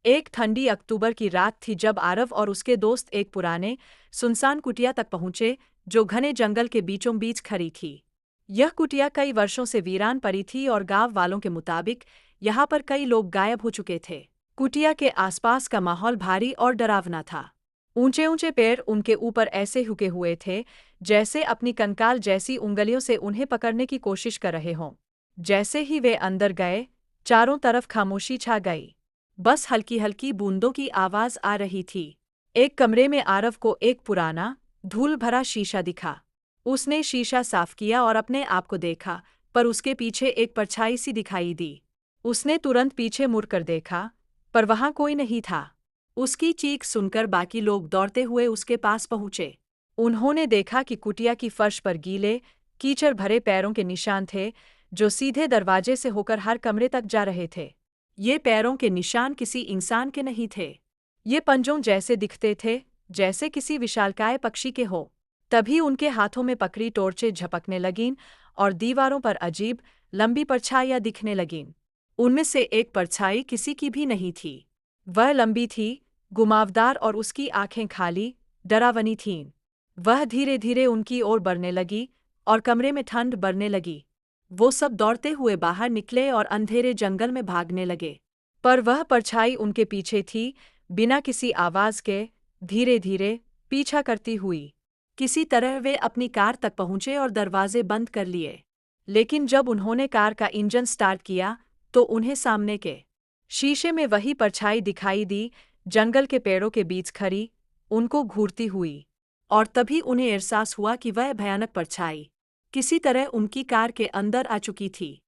एक ठंडी अक्टूबर की रात थी जब आरव और उसके दोस्त एक पुराने, सुनसान कुटिया तक पहुंचे, जो घने जंगल के बीचों बीच खड़ी थी। यह कुटिया कई वर्षों से वीरान पड़ी थी और गांव वालों के मुताबिक यहाँ पर कई लोग गायब हो चुके थे। कुटिया के आसपास का माहौल भारी और डरावना था। ऊंचे ऊंचे पेड़ उनके ऊपर ऐसे झुके हुए थे, जैसे अपनी कंकाल जैसी उंगलियों से उन्हें पकड़ने की कोशिश कर रहे हों। जैसे ही वे अंदर गए, चारों तरफ खामोशी छा गई। बस हल्की हल्की बूंदों की आवाज आ रही थी। एक कमरे में आरव को एक पुराना, धूल भरा शीशा दिखा। उसने शीशा साफ किया और अपने आप को देखा, पर उसके पीछे एक परछाई सी दिखाई दी। उसने तुरंत पीछे मुड़कर देखा, पर वहां कोई नहीं था। उसकी चीख सुनकर बाकी लोग दौड़ते हुए उसके पास पहुंचे। उन्होंने देखा कि कुटिया की फर्श पर गीले, कीचड़ भरे पैरों के निशान थे, जो सीधे दरवाजे से होकर हर कमरे तक जा रहे थे। ये पैरों के निशान किसी इंसान के नहीं थे। ये पंजों जैसे दिखते थे, जैसे किसी विशालकाय पक्षी के हो। तभी उनके हाथों में पकड़ी टॉर्चें झपकने लगीं और दीवारों पर अजीब, लंबी परछाइयां दिखने लगीं। उनमें से एक परछाई किसी की भी नहीं थी। वह लंबी थी, घुमावदार और उसकी आंखें खाली, डरावनी थीं। वह धीरे धीरे उनकी ओर बढ़ने लगी और कमरे में ठंड बढ़ने लगी। वो सब दौड़ते हुए बाहर निकले और अंधेरे जंगल में भागने लगे। पर वह परछाई उनके पीछे थी, बिना किसी आवाज के, धीरे धीरे, पीछा करती हुई। किसी तरह वे अपनी कार तक पहुंचे और दरवाजे बंद कर लिए। लेकिन जब उन्होंने कार का इंजन स्टार्ट किया, तो उन्हें सामने के शीशे में वही परछाई दिखाई दी, जंगल के पेड़ों के बीच खड़ी, उनको घूरती हुई। और तभी उन्हें एहसास हुआ कि वह भयानक परछाई किसी तरह उनकी कार के अंदर आ चुकी थी।